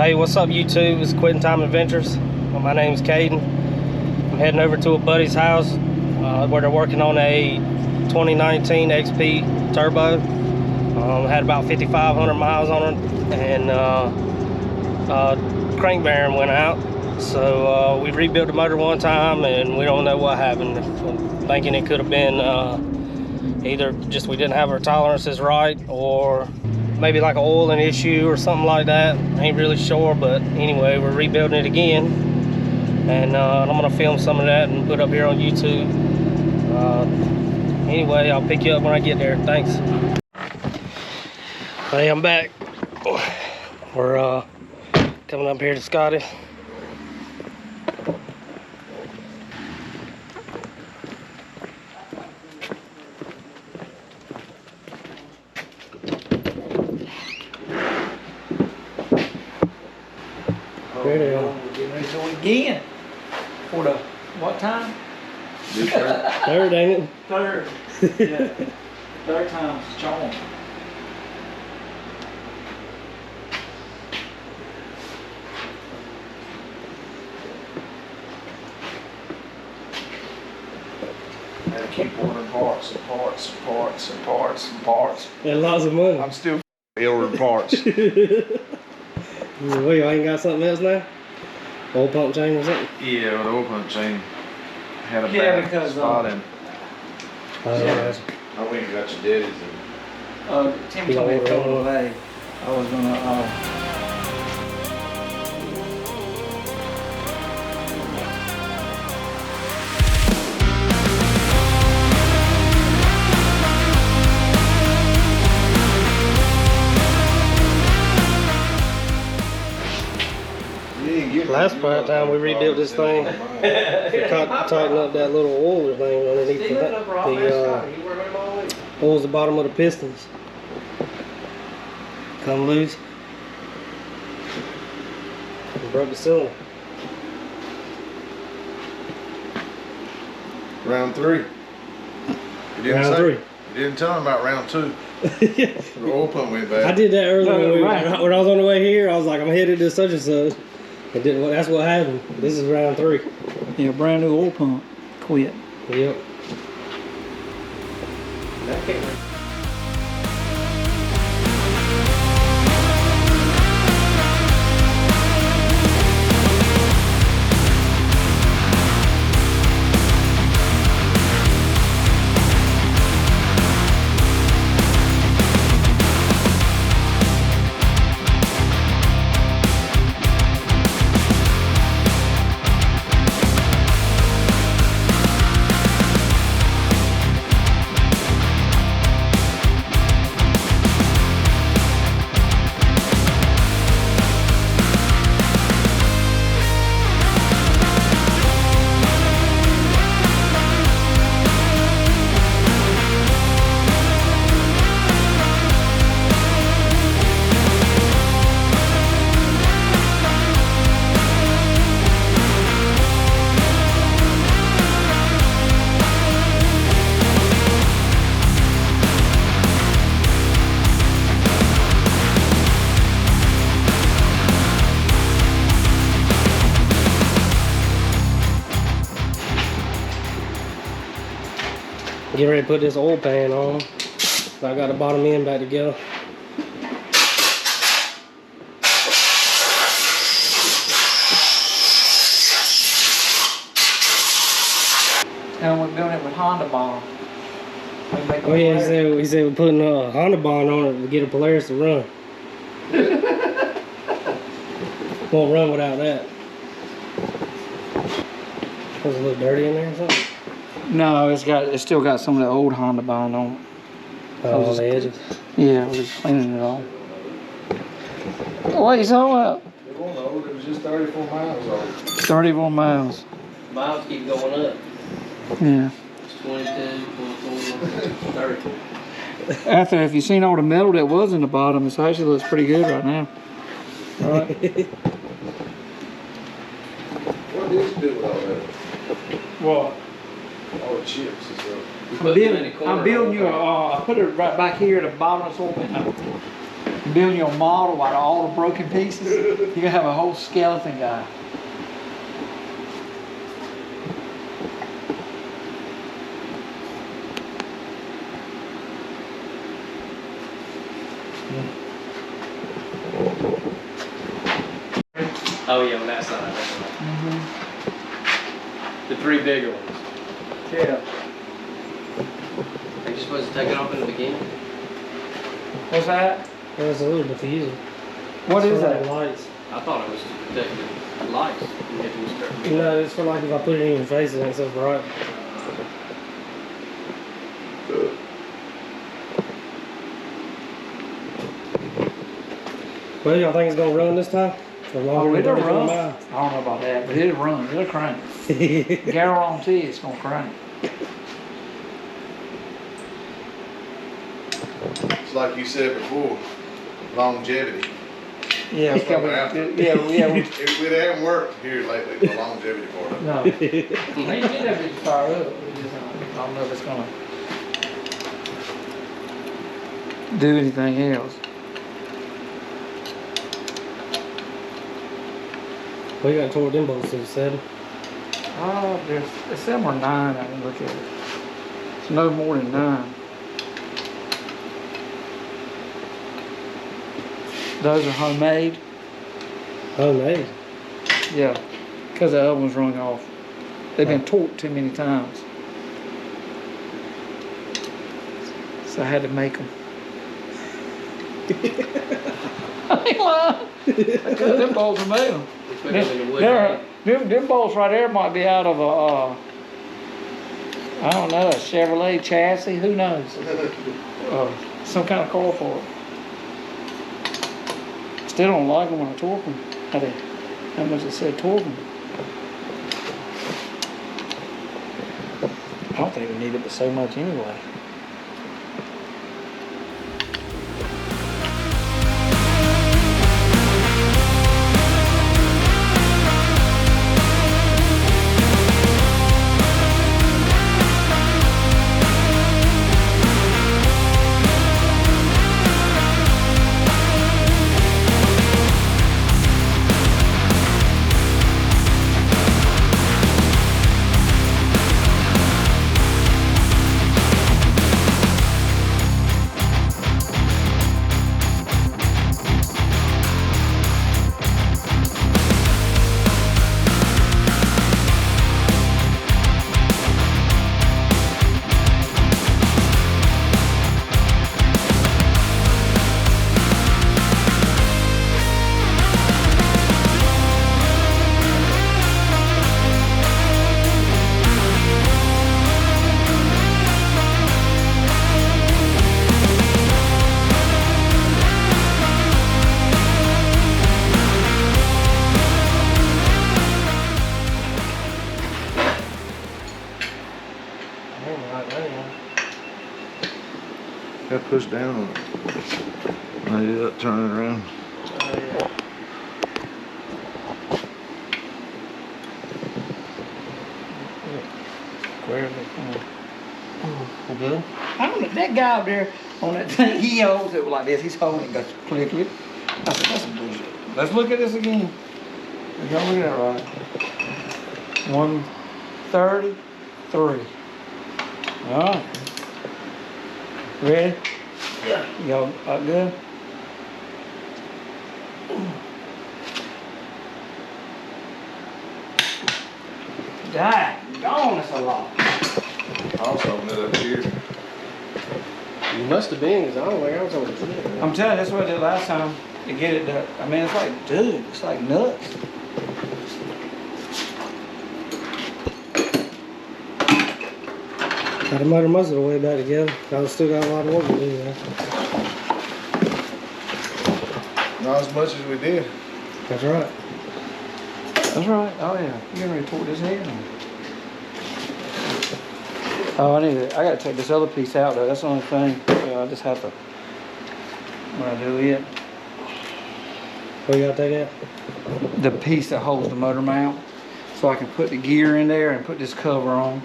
Hey, what's up YouTube? It's Quitting Time Adventures. My name's Caden. I'm heading over to a buddy's house where they're working on a 2019 XP Turbo. Had about 5,500 miles on it, and crank bearing went out. So we rebuilt the motor one time and we don't know what happened. I'm thinking it could have been either just we didn't have our tolerances right, or maybe like an oiling issue or something like that. Ain't really sure, but anyway, we're rebuilding it again, and I'm gonna film some of that and put up here on YouTube. Anyway, I'll pick you up when I get there. Thanks. Hey, I'm back. We're coming up here to Scotty. There they are. So again, for the what time? Third, ain't it? Third. Yeah. Third time's the charm. I keep ordering parts and parts and parts and parts and parts. And lots of money. I'm still ordering parts. Well, you ain't got something else now? Oil pump chain or something? Yeah, the oil pump chain had a Yeah, bad because, spot in. Yeah. I went and got your daddy's and Tim told me to throw it away. I was gonna, Last time we rebuilt this thing, we tightened up that little oiler thing underneath the oils the bottom of the pistons. Come loose. And broke the cylinder. round 3. You didn't Round say, 3. You didn't tell him about round 2. The oil pump went bad. I did that earlier Right. when I was on the way here. I was like, I'm headed to such and such. And that's what happened. This is round 3. yeah, brand new oil pump quit. Yep. Get ready to put this oil pan on. I got the bottom end back together. And we're doing it with Honda Bond. Oh yeah, he said we're putting a Honda Bond on it to get a Polaris to run. Won't run without that. Was it a little dirty in there or something? No, it's still got some of the old Honda Bond on it. Oh, on the edges. Yeah, we're just cleaning it off. What you talking about? It wasn't old, it was just 34 miles old. 34 miles. Miles keep going up. Yeah. 22, 24, 30. After, if you've seen all the metal that was in the bottom, it actually looks pretty good right now. Right? What did you do with all that? What? All the chips and stuff. I'm building you I put it right back here at the bottom of the soil bin. building your model out of all the broken pieces, you're gonna have a whole skeleton guy. Oh yeah, on that side. The 3 bigger ones. Yeah. Are you supposed to take it off in the beginning? What's that? That's a little diffuser. What is that? Lights. I thought it was to protect the lights. No, it's for like if I put it in your face and it's so bright. Well, y'all think it's gonna run this time? For longer It'll than 34 run. miles? I don't know about that, but it'll run. It'll crank. Guarantee it's gonna crank. It's like you said before, longevity. Yeah, That's what we're after. yeah. It hasn't worked here lately, the longevity part of it. No. You get that bitch fired up. We just, I don't know if it's gonna do anything else. Well, you got toward them bolts to the 7. There's some are 9. I can look at it. It's no more than 9. Those are homemade. Homemade? Yeah, because the other one's rung off. They've been torqued too many times. So I had to make them. I ain't lying. Because them bolts are made them. Them bolts right there might be out of a, I don't know, a Chevrolet chassis. Who knows? Some kind of car part. Still don't like them when I torque them. How much it said torque them. I don't think we need it but so much anyway. Gotta push down on it. Yeah, turn it around. Where is it? Good? I don't know, that guy up there on that thing, he holds it like this. He's holding it, got to click it. I said, that's some bullshit. Let's look at this again. We gotta look at that right. 133. All right. Ready? Yeah. Y'all good? Dang, gone, that's a lot. I also opened it up here. You must have been, because I don't think I was over there. I'm telling you, that's what I did last time to get it done. I mean, it's like, dude, it's like nuts. Got the motor most of the way back together. I still got a lot of work to do there. Not as much as we did. That's right. That's right. Oh yeah, you already tore this head on. Oh, I gotta take this other piece out though. That's the only thing. I just have to, when I do it. What you gotta take out? The piece that holds the motor mount. So I can put the gear in there and put this cover on.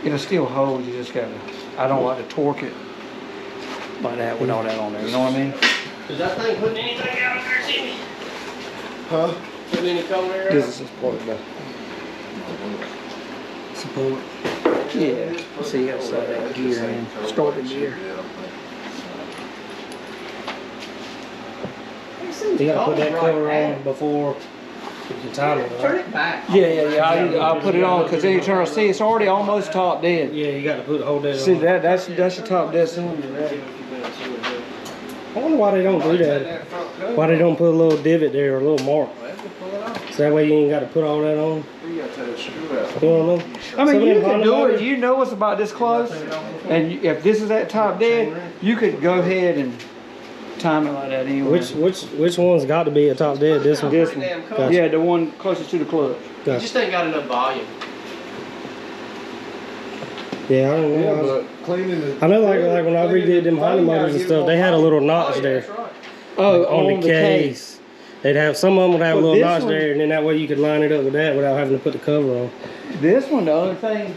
It'll still hold, you just gotta, I don't like to torque it. like that with all that on there. You know what I mean? Is that thing putting anything out of there, Jimmy? Huh? Putting any cold air out? This is support the support. Yeah. So you got to set that gear in. Start the gear. You gotta put that cover on before you can time it, Turn right? it back. Yeah. I'll put it on because then you turn. See, it's already almost top dead. Yeah, you gotta hold that See on. that's your top dead cylinder. Right? I wonder why they don't do that. Why they don't put a little divot there or a little mark. So that way you ain't gotta put all that on. You gotta take the screw out. You don't know? I mean, Some you of them can Honda do motors- it. You know it's about this close, and if this is at top dead, you could go ahead and time it like that anyway. Which one's got to be a top dead? This one. This one. Gotcha. Yeah, the one closest to the clutch. You Gotcha. just ain't got enough volume. Yeah, I don't know. Yeah, but cleaning the. I know, like when I redid them Honda motors and stuff, they had a little notch there That's right. like, on the case. They'd have some of them would have a But little this notch one- there, and then that way you could line it up with that without having to put the cover on. This one, the only thing,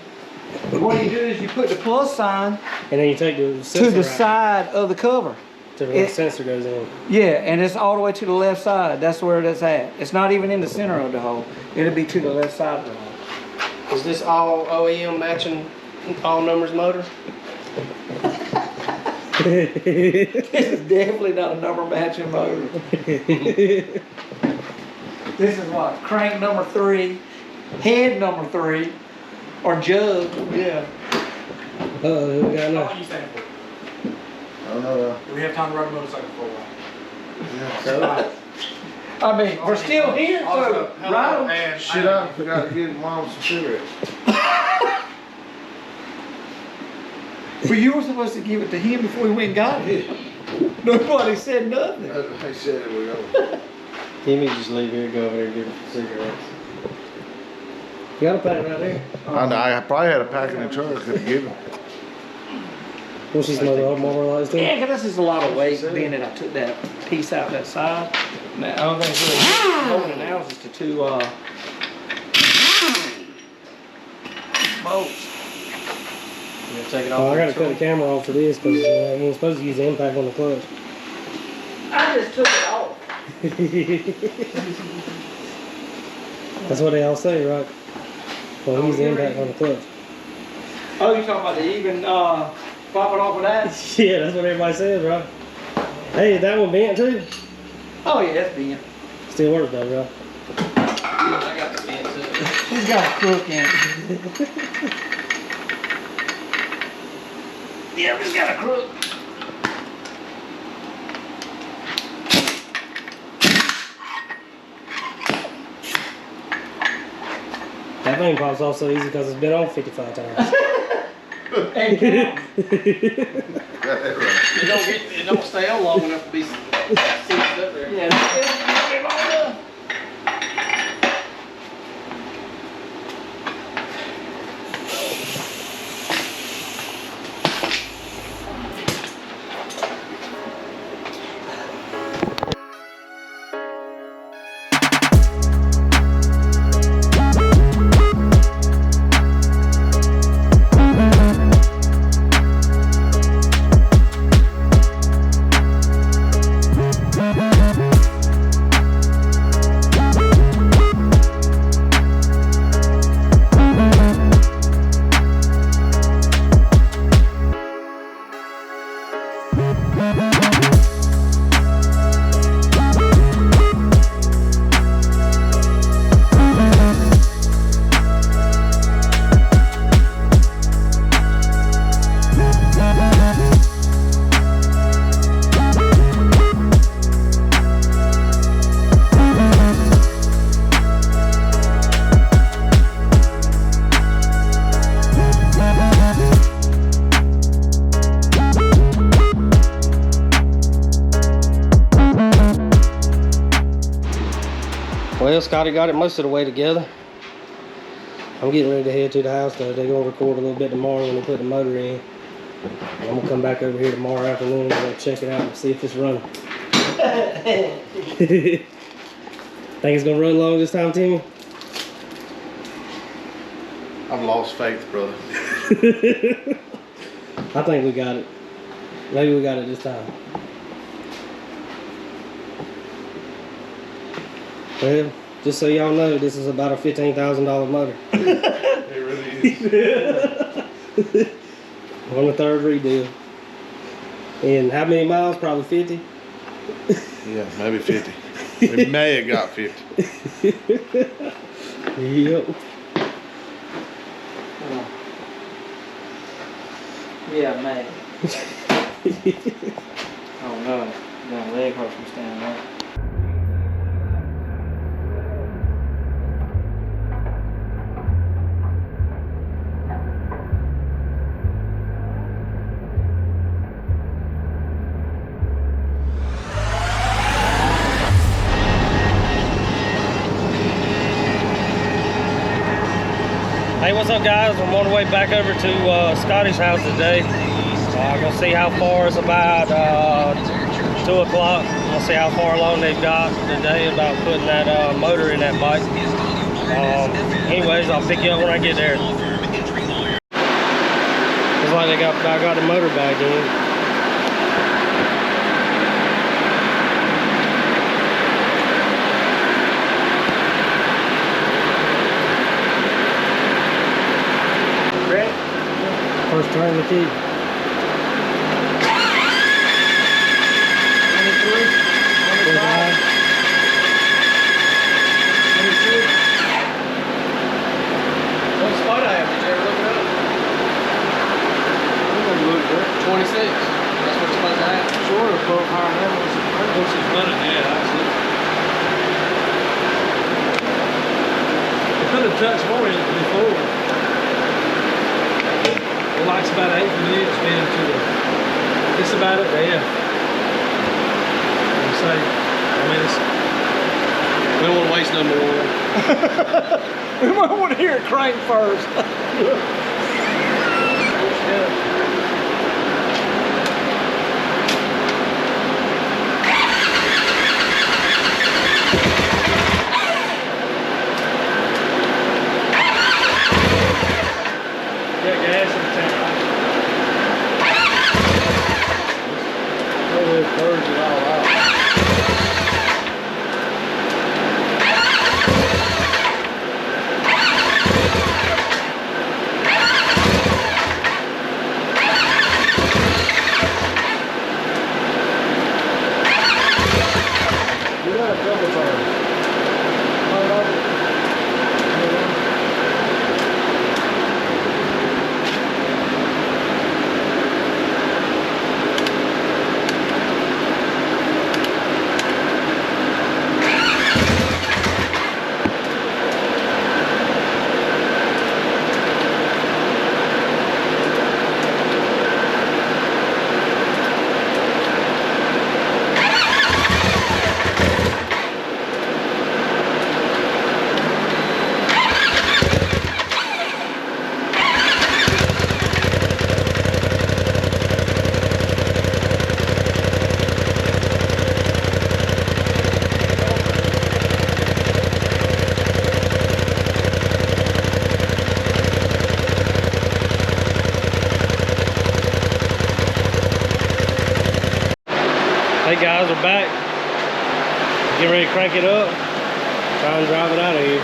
what you do is you put the plus sign And then you take the to sensor the out side of the cover. to where the it- sensor goes in. Yeah, and it's all the way to the left side. That's where that's at. It's not even in the center of the hole. It'll be to the left side of the hole. Is this all OEM matching all numbers motor? This is definitely not a number matching motor. This is what? Crank number 3, head number 3, or jug. Yeah. Uh-oh, we got How long enough. you staying for? I don't know. Do we have time to ride a motorcycle for a while? I mean, we're still here, so right. And Shit, I forgot to give mom some cigarettes. But you were supposed to give it to him before we went and got it. Nobody said nothing. They said it was over. Timmy just leave here, go over there and give him cigarettes. You got a pack right there. I know, I probably had a pack in the truck I could have given. What's she smell the more lights too? Yeah, because this is a lot of weight, being that I took that piece out that side. Now, the only thing that's really holding it now is just the 2 bolts. You gonna take it Oh, off? I gotta cut the camera off for this because you ain't supposed to use the impact on the clutch. I just took it off. That's what they all say, right? Well, use the impact on the clutch. Oh, you talking about the even pop it off of that? Yeah, that's what everybody says, right? Hey, is that one bent too? Oh yeah, that's bent. Still works though, right? I got the fence up. He's got a crook in it. Yeah, he's got a crook. That thing pops off so easy because it's been on 55 times. And count. Got that right. It don't stay on long enough to be seated up there. Yeah, that's it. Long enough. Well, Scotty got it most of the way together. I'm getting ready to head to the house though. They're gonna record a little bit tomorrow when they put the motor in. I'm gonna come back over here tomorrow afternoon and go check it out and see if it's running. Think it's gonna run long this time, Timmy? I've lost faith, brother. I think we got it. Maybe we got it this time. Well, just so y'all know, this is about a $15,000 motor. It really is. On the third rebuild. And how many miles? Probably 50? Yeah, maybe 50. We may have got 50. Yep. Yeah, man. Oh no, my leg hurts from standing up. Hey, what's up, guys? I'm on the way back over to Scotty's house today. Gonna see how far. It's about 2 o'clock. Gonna see how far along they've got today about putting that motor in that bike. Anyways, I'll pick you up when I get there. Looks like I got the motor back in. First turn the key. 23. 25. 26. What spot I have? Did you ever look it up? 26. That's what it's supposed to have. Sure, the boat higher level is running, yeah, absolutely. It could have touched more before. It likes about 8 minutes man to the. It's about it there. I'm saying, I mean, it's. We don't want to waste no more. We might want to hear it crank first. Got gas in the tank. Oh, it purges it all out. You got a double turn. Hey guys, we're back. Get ready to crank it up. Try and drive it out of here.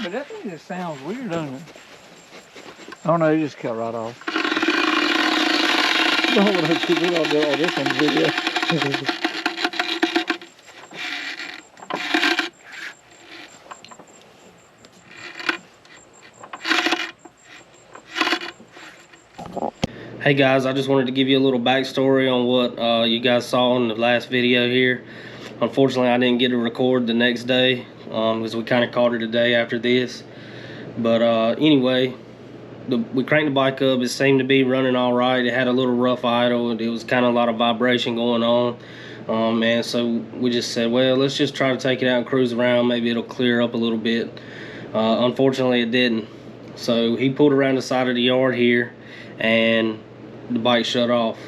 But that thing just sounds weird, doesn't it? Oh no, you just cut right off. No, I'll do all this on the video. Hey guys, I just wanted to give you a little backstory on what you guys saw in the last video here. Unfortunately, I didn't get to record the next day because we kind of caught it a day after this. But anyway, we cranked the bike up. It seemed to be running all right. It had a little rough idle. It was kind of a lot of vibration going on. And so we just said, well, let's just try to take it out and cruise around. Maybe it'll clear up a little bit. Unfortunately, it didn't. So he pulled around the side of the yard here and the bike shut off.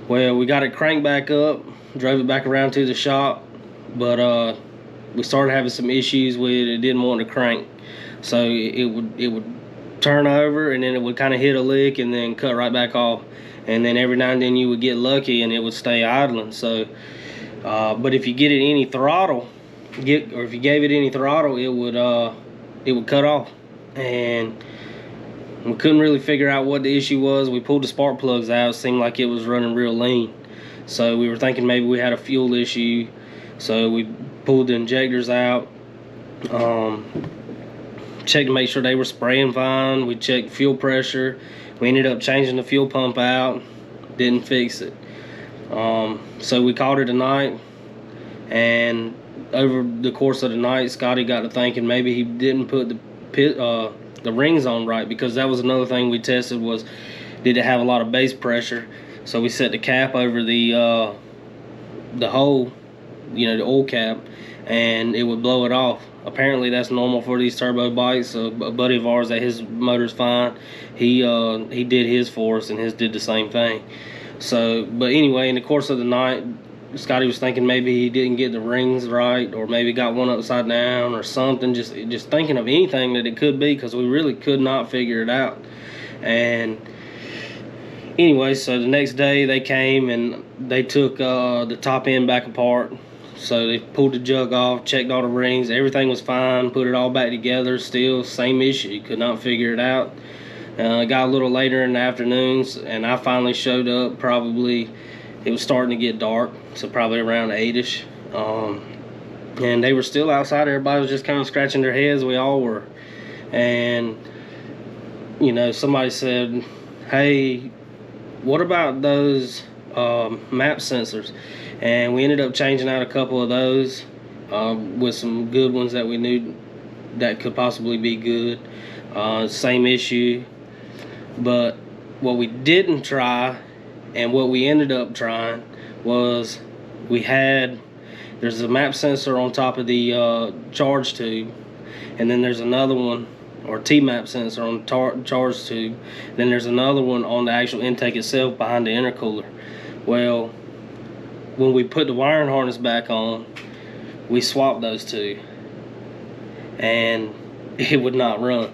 Well, we got it cranked back up, drove it back around to the shop, but we started having some issues with it. It didn't want to crank. So it would turn over, and then it would kind of hit a lick and then cut right back off. And then every now and then you would get lucky and it would stay idling. So but if you get it any throttle, or if you gave it any throttle, it would cut off. And we couldn't really figure out what the issue was. We pulled the spark plugs out. It seemed like it was running real lean. So we were thinking maybe we had a fuel issue. So we pulled the injectors out, checked to make sure they were spraying fine. We checked fuel pressure. We ended up changing the fuel pump out. Didn't fix it. So we called it a night. And over the course of the night, Scotty got to thinking maybe he didn't put the rings on right, because that was another thing we tested, was did it have a lot of base pressure. So we set the cap over the hole, the oil cap, and it would blow it off. Apparently that's normal for these turbo bikes. A buddy of ours that his motor's fine, he did his for us, and his did the same thing. So but anyway, in the course of the night, Scotty was thinking maybe he didn't get the rings right, or maybe got one upside down or something, just thinking of anything that it could be, because we really could not figure it out. And anyway, so the next day they came and they took the top end back apart. So they pulled the jug off, checked all the rings, everything was fine, put it all back together. Still same issue, could not figure it out. It got a little later in the afternoons, and I finally showed up. Probably it was starting to get dark, so probably around 8ish, and they were still outside. Everybody was just kind of scratching their heads. We all were. And somebody said, hey, what about those map sensors? And we ended up changing out a couple of those with some good ones that we knew that could possibly be good. Same issue. But what we didn't try, and what we ended up trying, was there's a map sensor on top of the charge tube, and then there's another one, or T-map sensor on the charge tube. Then there's another one on the actual intake itself behind the intercooler. Well, when we put the wiring harness back on, we swapped those two, and it would not run.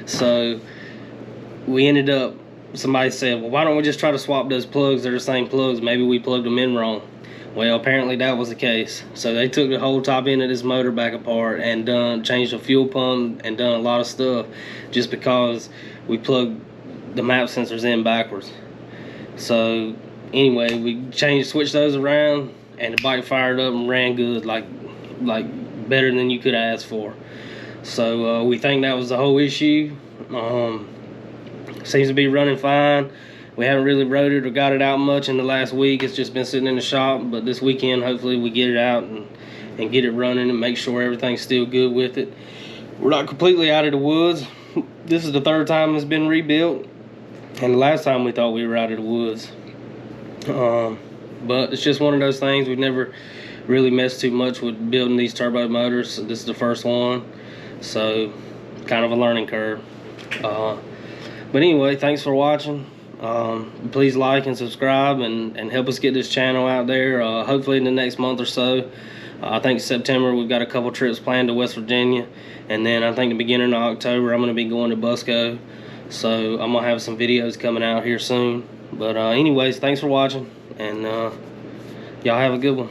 So we ended up, somebody said, well, why don't we just try to swap those plugs? They're the same plugs. Maybe we plugged them in wrong. Well, apparently that was the case. So they took the whole top end of this motor back apart and changed the fuel pump and done a lot of stuff just because we plugged the map sensors in backwards. So anyway, we switched those around, and the bike fired up and ran good, like better than you could ask for. So we think that was the whole issue. Seems to be running fine. We haven't really rode it or got it out much in the last week. It's just been sitting in the shop, but this weekend hopefully we get it out and get it running and make sure everything's still good with it. We're not completely out of the woods. This is the third time it's been rebuilt, and the last time we thought we were out of the woods. But it's just one of those things. We've never really messed too much with building these turbo motors. This is the first one, so kind of a learning curve. But anyway, thanks for watching. Please like and subscribe and help us get this channel out there. Hopefully in the next month or so. I think September we've got a couple trips planned to West Virginia, and then I think the beginning of October I'm going to be going to Busco. So I'm going to have some videos coming out here soon. But anyways, thanks for watching, and y'all have a good one.